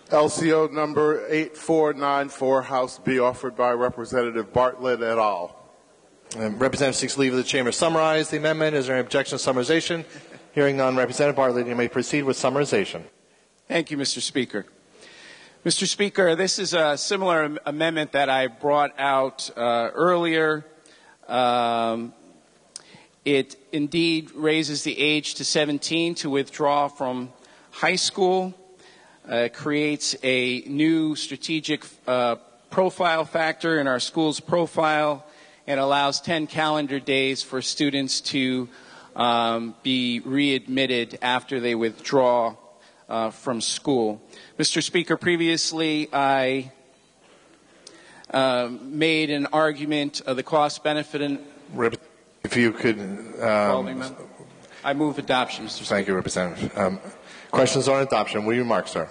LCO number 8494, House B, offered by Representative Bartlett et al. Representative seeks leave of the chamber to summarize the amendment. Is there any objection to summarization? Hearing none, Representative Bartlett, you may proceed with summarization. Thank you, Mr. Speaker. Mr. Speaker, this is a similar amendment that I brought out earlier. It indeed raises the age to 17 to withdraw from high school, creates a new strategic profile factor in our school's profile, and allows 10 calendar days for students to be readmitted after they withdraw from school. Mr. Speaker, previously I made an argument of the cost-benefit. If you could... I move adoption, Mr. Speaker. Thank you, Representative. Questions on adoption. Will you remark, sir?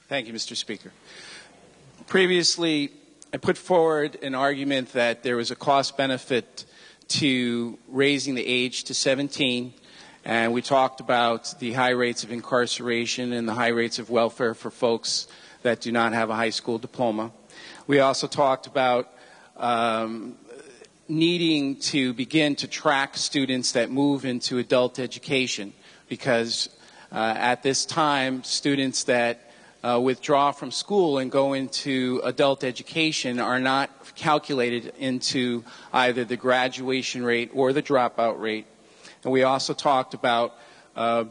Thank you, Mr. Speaker. Previously, I put forward an argument that there was a cost-benefit to raising the age to 17, and we talked about the high rates of incarceration and the high rates of welfare for folks that do not have a high school diploma. We also talked about needing to begin to track students that move into adult education, because at this time, students that withdraw from school and go into adult education are not calculated into either the graduation rate or the dropout rate. And we also talked about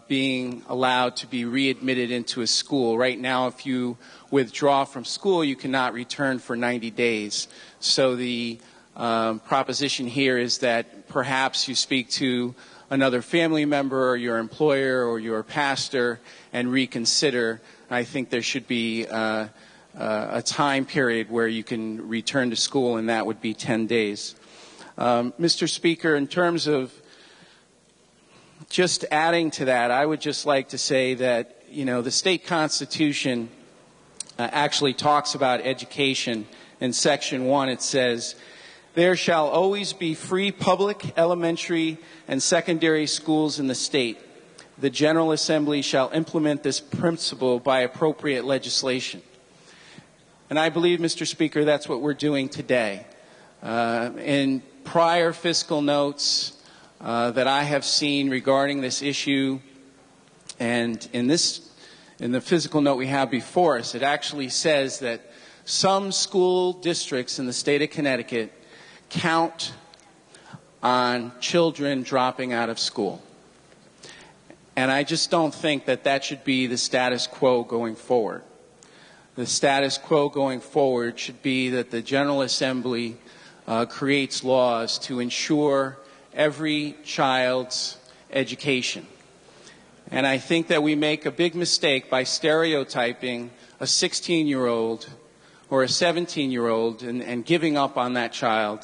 being allowed to be readmitted into a school. Right now, if you withdraw from school, you cannot return for 90 days. So the proposition here is that perhaps you speak to another family member or your employer or your pastor and reconsider. I think there should be a time period where you can return to school, and that would be 10 days. Mr. Speaker, in terms of just adding to that, I would just like to say that, you know, the state constitution actually talks about education. In Section 1, it says, "There shall always be free public, elementary, and secondary schools in the state. The General Assembly shall implement this principle by appropriate legislation." And I believe, Mr. Speaker, that's what we're doing today. In prior fiscal notes that I have seen regarding this issue, and in the fiscal note we have before us, it actually says that some school districts in the state of Connecticut count on children dropping out of school. And I just don't think that that should be the status quo going forward. The status quo going forward should be that the General Assembly creates laws to ensure every child's education. And I think that we make a big mistake by stereotyping a 16-year-old or a 17-year-old and giving up on that child,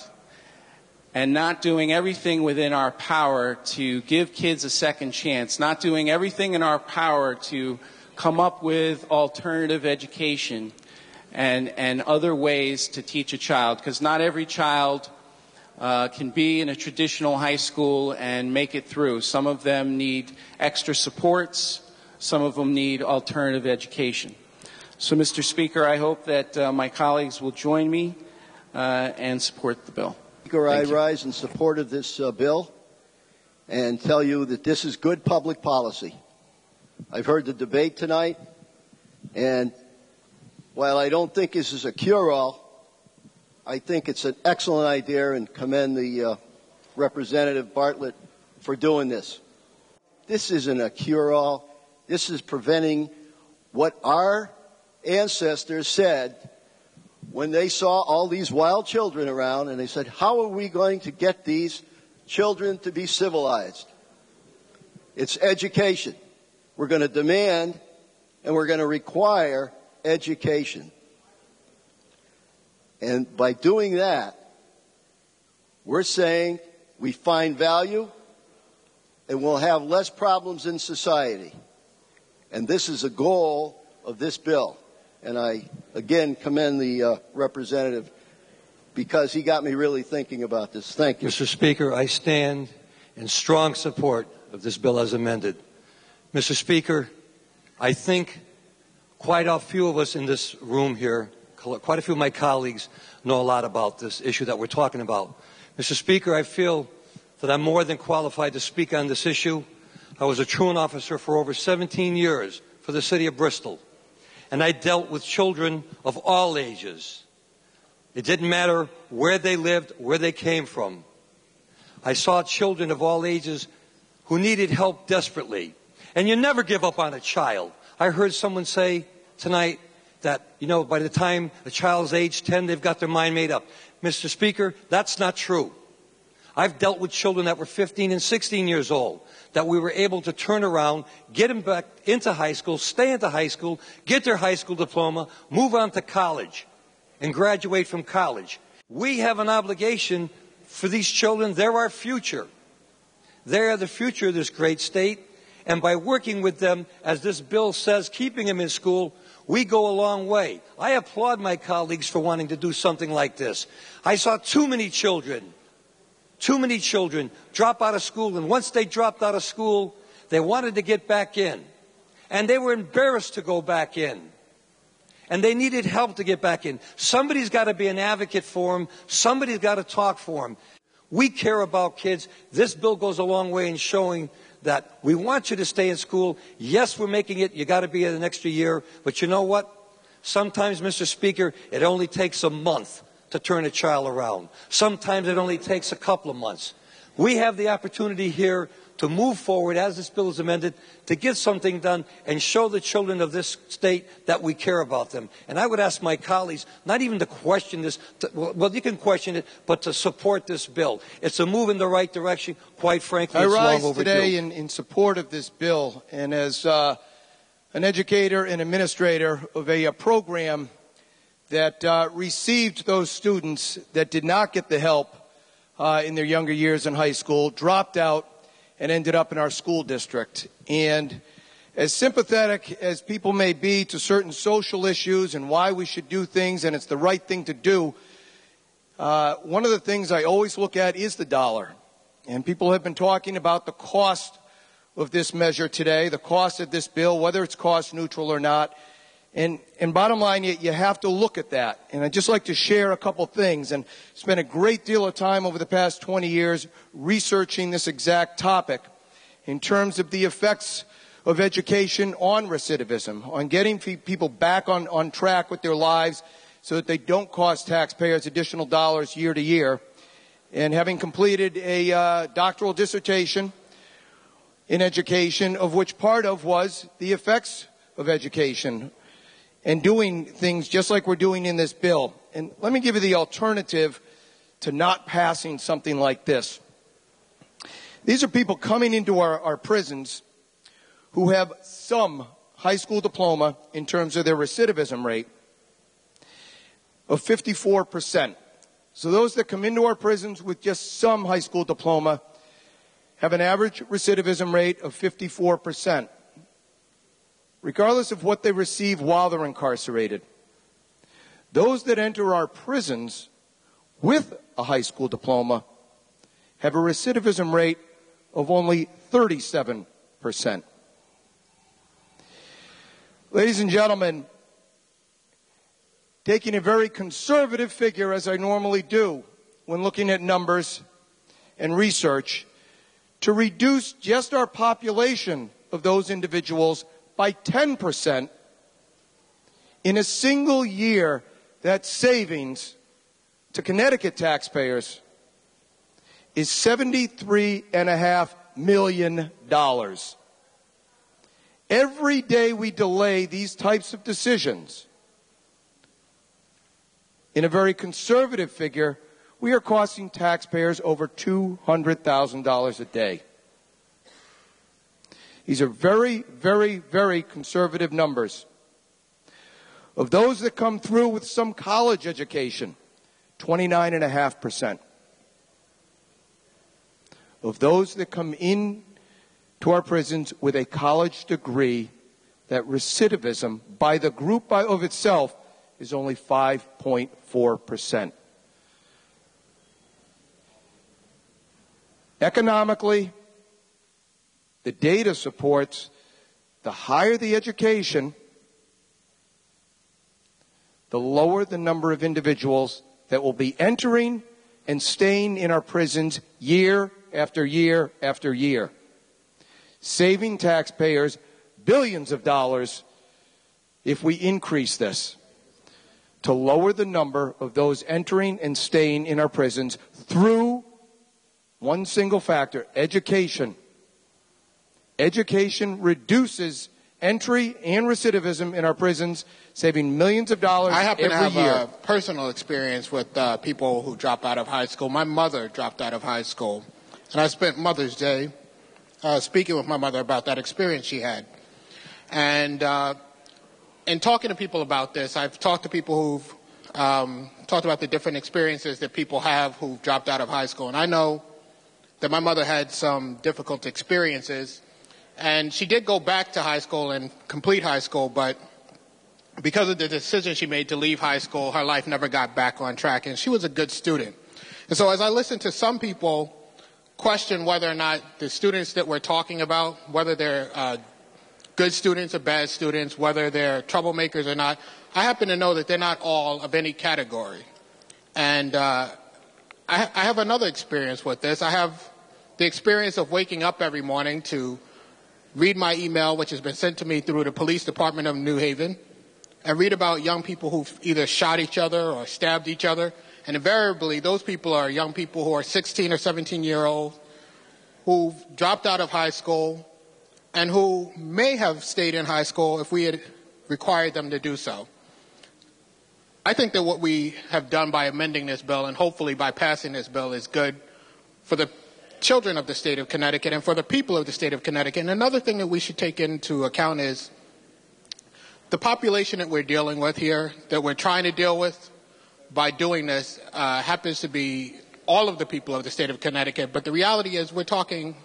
and not doing everything within our power to give kids a second chance, not doing everything in our power to come up with alternative education and other ways to teach a child, because not every child can be in a traditional high school and make it through. Some of them need extra supports. Some of them need alternative education. So, Mr. Speaker, I hope that my colleagues will join me and support the bill. Speaker, I rise in support of this bill and tell you that this is good public policy. I've heard the debate tonight, and while I don't think this is a cure-all, I think it's an excellent idea and commend the Representative Bartlett for doing this. This isn't a cure-all. This is preventing what our ancestors said when they saw all these wild children around, and they said, how are we going to get these children to be civilized? It's education. We're going to demand and we're going to require education. And by doing that, we're saying we find value and we'll have less problems in society. And this is a goal of this bill. And I, again, commend the representative because he got me really thinking about this. Thank you. Mr. Speaker, I stand in strong support of this bill as amended. Mr. Speaker, I think quite a few of us in this room here, quite a few of my colleagues know a lot about this issue that we're talking about. Mr. Speaker, I feel that I'm more than qualified to speak on this issue. I was a truant officer for over 17 years for the city of Bristol, and I dealt with children of all ages. It didn't matter where they lived, where they came from. I saw children of all ages who needed help desperately. And you never give up on a child. I heard someone say tonight that, by the time a child's age 10, they've got their mind made up. Mr. Speaker, that's not true. I've dealt with children that were 15 and 16 years old, that we were able to turn around, get them back into high school, stay into high school, get their high school diploma, move on to college, and graduate from college. We have an obligation for these children. They're our future. They are the future of this great state. And by working with them, as this bill says, keeping them in school, we go a long way. I applaud my colleagues for wanting to do something like this. I saw too many children drop out of school, and once they dropped out of school, they wanted to get back in. And they were embarrassed to go back in. And they needed help to get back in. Somebody's got to be an advocate for them. Somebody's got to talk for them. We care about kids. This bill goes a long way in showing that we want you to stay in school. Yes, we're making it. You got to be an extra year. But you know what? Sometimes, Mr. Speaker, it only takes a month to turn a child around. Sometimes it only takes a couple of months. We have the opportunity here to move forward as this bill is amended, to get something done and show the children of this state that we care about them. And I would ask my colleagues not even to question this, well, you can question it, but to support this bill. It's a move in the right direction. Quite frankly, it's long overdue. I rise today in support of this bill, and as an educator and administrator of a program that received those students that did not get the help in their younger years in high school, dropped out, and ended up in our school district. And as sympathetic as people may be to certain social issues and why we should do things and it's the right thing to do, one of the things I always look at is the dollar. And people have been talking about the cost of this measure today, the cost of this bill, whether it's cost neutral or not. And bottom line, you have to look at that. And I'd just like to share a couple things and spend a great deal of time over the past 20 years researching this exact topic in terms of the effects of education on recidivism, on getting people back on track with their lives so that they don't cost taxpayers additional dollars year to year. And having completed a doctoral dissertation in education, of which part of was the effects of education, and doing things just like we're doing in this bill. And let me give you the alternative to not passing something like this. These are people coming into our prisons who have some high school diploma in terms of their recidivism rate of 54%. So those that come into our prisons with just some high school diploma have an average recidivism rate of 54%. Regardless of what they receive while they're incarcerated. Those that enter our prisons with a high school diploma have a recidivism rate of only 37%. Ladies and gentlemen, taking a very conservative figure, as I normally do when looking at numbers and research, to reduce just our population of those individuals by 10% in a single year, that savings to Connecticut taxpayers is $73.5 million. Every day we delay these types of decisions, in a very conservative figure, we are costing taxpayers over $200,000 a day. These are very, very, very conservative numbers. Of those that come through with some college education, 29.5%. Of those that come in to our prisons with a college degree, that recidivism by the group of itself is only 5.4%. Economically, the data supports the higher the education, the lower the number of individuals that will be entering and staying in our prisons year after year after year, saving taxpayers billions of dollars if we increase this, to lower the number of those entering and staying in our prisons through one single factor: education. Education reduces entry and recidivism in our prisons, saving millions of dollars every year. I happen to have a personal experience with people who drop out of high school. My mother dropped out of high school, and I spent Mother's Day speaking with my mother about that experience she had. And in talking to people about this, I've talked to people who've talked about the different experiences that people have who've dropped out of high school. And I know that my mother had some difficult experiences. And she did go back to high school and complete high school, but because of the decision she made to leave high school, her life never got back on track, and she was a good student. And so as I listened to some people question whether or not the students that we're talking about, whether they're good students or bad students, whether they're troublemakers or not, I happen to know that they're not all of any category. And I have another experience with this. I have the experience of waking up every morning to read my email, which has been sent to me through the police department of New Haven, and read about young people who've either shot each other or stabbed each other. And invariably, those people are young people who are 16 or 17-year-olds who've dropped out of high school and who may have stayed in high school if we had required them to do so. I think that what we have done by amending this bill and hopefully by passing this bill is good for the children of the state of Connecticut and for the people of the state of Connecticut. And another thing that we should take into account is the population that we're dealing with here, that we're trying to deal with by doing this, happens to be all of the people of the state of Connecticut. But the reality is we're talking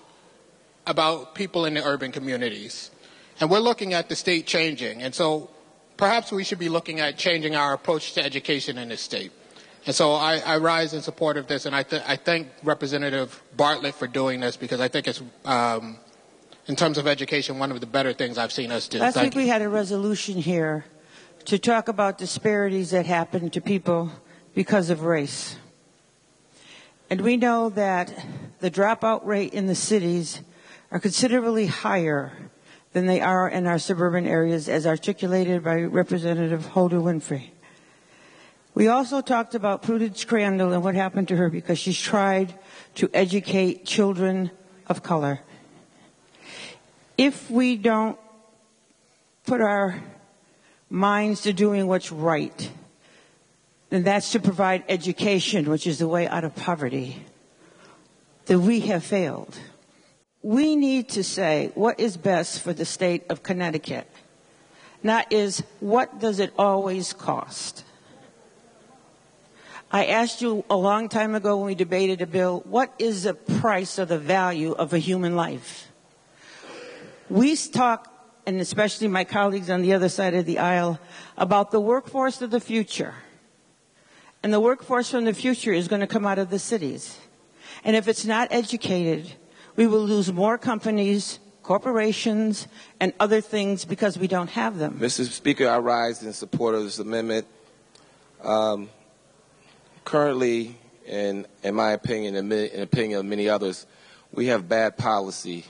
about people in the urban communities. And we're looking at the state changing. And so perhaps we should be looking at changing our approach to education in this state. And so I rise in support of this, and I thank Representative Bartlett for doing this, because I think it's, in terms of education, one of the better things I've seen us do. Last week we had a resolution here to talk about disparities that happen to people because of race. And we know that the dropout rate in the cities are considerably higher than they are in our suburban areas, as articulated by Representative Holder Winfrey. We also talked about Prudence Crandall and what happened to her because she's tried to educate children of color. If we don't put our minds to doing what's right, then that's to provide education, which is the way out of poverty, then we have failed. We need to say what is best for the state of Connecticut, not is what does it always cost. I asked you a long time ago when we debated a bill, what is the price or the value of a human life? We talk, and especially my colleagues on the other side of the aisle, about the workforce of the future. And the workforce from the future is going to come out of the cities. And if it's not educated, we will lose more companies, corporations, and other things because we don't have them. Mr. Speaker, I rise in support of this amendment. Currently, in my opinion, and in the opinion of many others, we have bad policy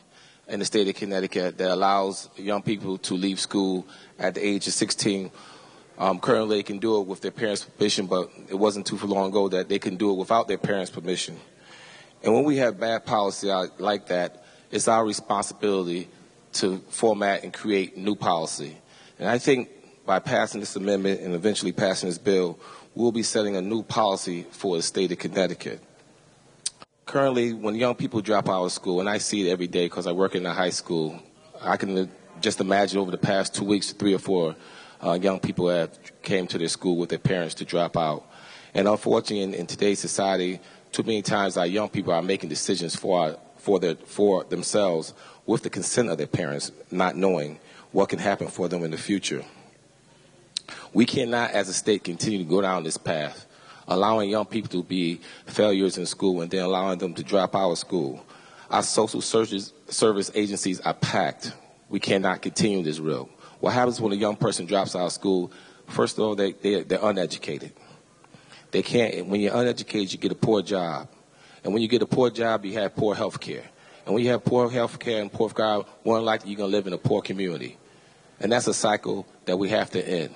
in the state of Connecticut that allows young people to leave school at the age of 16. Currently, they can do it with their parents' permission, but it wasn't too long ago that they can do it without their parents' permission. And when we have bad policy like that, it's our responsibility to format and create new policy. And I think by passing this amendment and eventually passing this bill, we'll be setting a new policy for the state of Connecticut. Currently, when young people drop out of school, and I see it every day because I work in a high school, I can just imagine over the past 2 weeks, 3 or 4 young people have came to their school with their parents to drop out. And unfortunately, in today's society, too many times our young people are making decisions for themselves with the consent of their parents, not knowing what can happen for them in the future. We cannot, as a state, continue to go down this path, allowing young people to be failures in school and then allowing them to drop out of school. Our social service agencies are packed. We cannot continue this route. What happens when a young person drops out of school? First of all, they're uneducated. They can't. When you're uneducated, you get a poor job. And when you get a poor job, you have poor health care. And when you have poor health care and poor care, more than likely you're going to live in a poor community. And that's a cycle that we have to end.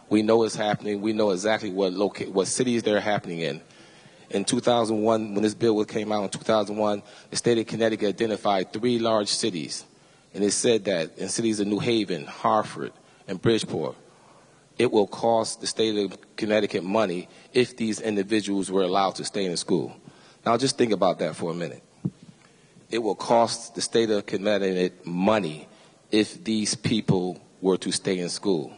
We know it's happening. We know exactly what cities they're happening in. In 2001, when this bill came out in 2001, the state of Connecticut identified 3 large cities. And it said that in cities of New Haven, Hartford, and Bridgeport, it will cost the state of Connecticut money if these individuals were allowed to stay in school. Now just think about that for a minute. It will cost the state of Connecticut money if these people were to stay in school.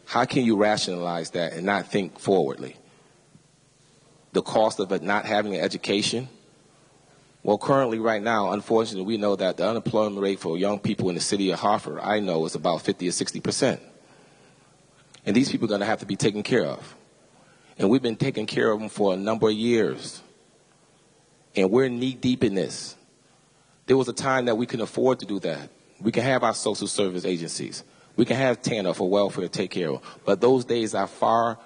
How can you rationalize that and not think forwardly? The cost of it not having an education? Well, currently right now, unfortunately, we know that the unemployment rate for young people in the city of Hartford, I know, is about 50 or 60%. And these people are going to have to be taken care of. And we've been taking care of them for a number of years. And we're knee-deep in this. There was a time that we couldn't afford to do that. We can have our social service agencies. We can have TANF for welfare to take care of. But those days are far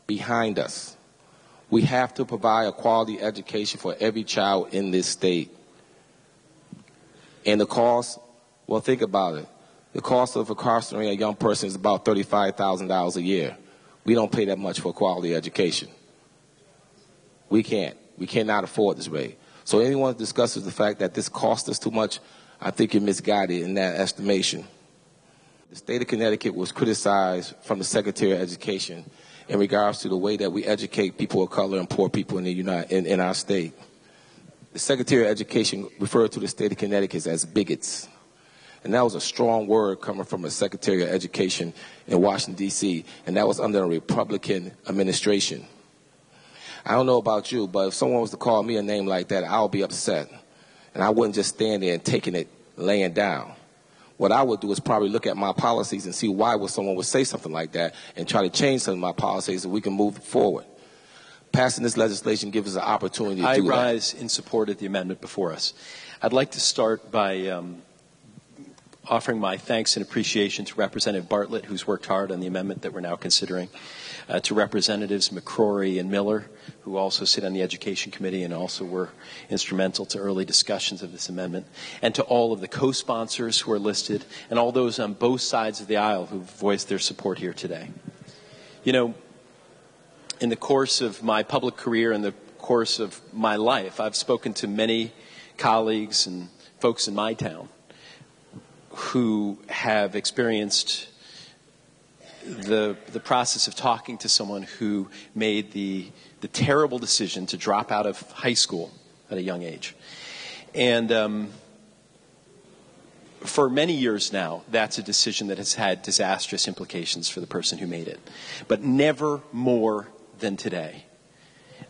behind us. We have to provide a quality education for every child in this state. And the cost, well, think about it. The cost of incarcerating a young person is about $35,000 a year. We don't pay that much for quality education. We can't. We cannot afford this rate. So anyone who discusses the fact that this costs us too much, I think you're misguided in that estimation. The state of Connecticut was criticized from the Secretary of Education in regards to the way that we educate people of color and poor people in our state. The Secretary of Education referred to the state of Connecticut as bigots. And that was a strong word coming from a Secretary of Education in Washington, D.C., and that was under a Republican administration. I don't know about you, but if someone was to call me a name like that, I'll be upset. And I wouldn't just stand there and taking it, laying down. What I would do is probably look at my policies and see why someone would say something like that and try to change some of my policies so we can move forward. Passing this legislation gives us an opportunity to do that. I rise in support of the amendment before us. I'd like to start by offering my thanks and appreciation to Representative Bartlett, who's worked hard on the amendment that we're now considering, to Representatives McCrory and Miller, who also sit on the Education Committee and also were instrumental to early discussions of this amendment, and to all of the co-sponsors who are listed, and all those on both sides of the aisle who voiced their support here today. You know, in the course of my public career and the course of my life, I've spoken to many colleagues and folks in my town who have experienced the process of talking to someone who made the terrible decision to drop out of high school at a young age. And for many years now, that's a decision that has had disastrous implications for the person who made it. But never more than today.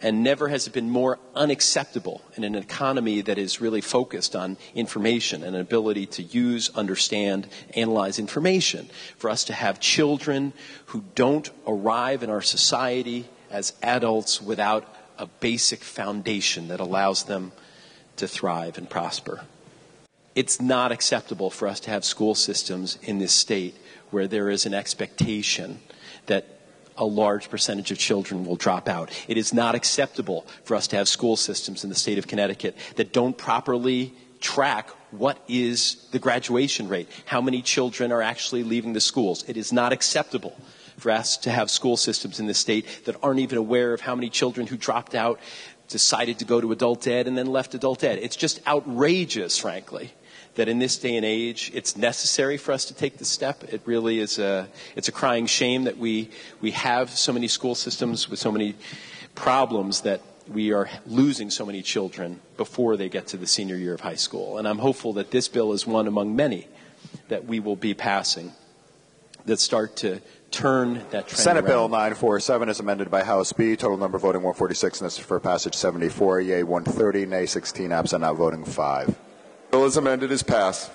And never has it been more unacceptable in an economy that is really focused on information and an ability to use, understand, analyze information, for us to have children who don't arrive in our society as adults without a basic foundation that allows them to thrive and prosper. It's not acceptable for us to have school systems in this state where there is an expectation that a large percentage of children will drop out. It is not acceptable for us to have school systems in the state of Connecticut that don't properly track what is the graduation rate, how many children are actually leaving the schools. It is not acceptable for us to have school systems in the state that aren't even aware of how many children who dropped out decided to go to adult ed and then left adult ed. It's just outrageous, frankly, that in this day and age, it's necessary for us to take this step. It really is it's a crying shame that we have so many school systems with so many problems that we are losing so many children before they get to the senior year of high school. And I'm hopeful that this bill is one among many that we will be passing that start to turn that trend Senate around. Bill 947 is amended by House B. Total number voting 146, and this is for passage 74. Yea 130, nay 16, absent not voting 5. Bill is amended is passed.